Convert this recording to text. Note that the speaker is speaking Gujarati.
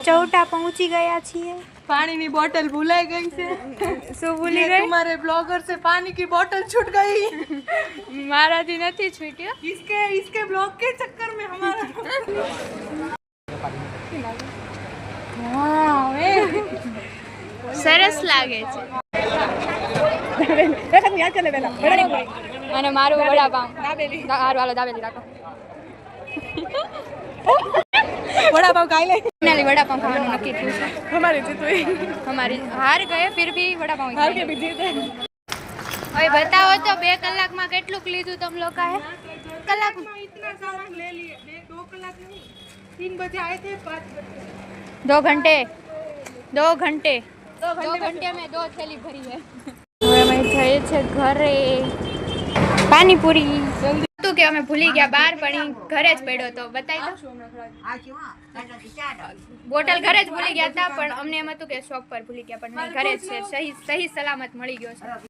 चौटा पहुंची गया છીએ। पानी की बोतल भुलाई गई से। શું ભૂલી ગઈ? तुम्हारे ब्लॉगर से पानी की बोतल छूट गई। મારાથી નથી છૂટ્યો। इसके ब्लॉग के चक्कर में हमारा સરસ લાગે છે। અને મારું વડાપાવ હારું હાલો દાબેલી રાખો। वड़ा पाव खाई ले। ફાઇનલી વડાપાવ ખાવાનું નક્કી થયું છે। हमारी जीत हुई। हमारी हार गए फिर भी वडापाव हार के भी जीत है। હવે બતાવો તો 2 કલાકમાં કેટલું લીધું તમ લોકોએ? કલાકમાં इतना सामान ले लिए। 2 कलाक नहीं, 3 बजे आए थे, 5 बजे। 2 घंटे 2 घंटे 2 घंटे में 2 थैली भरी है। હવે અમે જઈએ છે ઘરે। પાણીપુરી તો કે અમે ભૂલી ગયા બહાર પણ ઘરે જ પડ્યો તો બતાવી દો। બોટલ ઘરે જ ભૂલી ગયા હતા પણ અમને એમ હતું કે શોપ પર ભૂલી ગયા પણ નહીં, ઘરે જ છે। સહી સલામત મળી ગયો છે।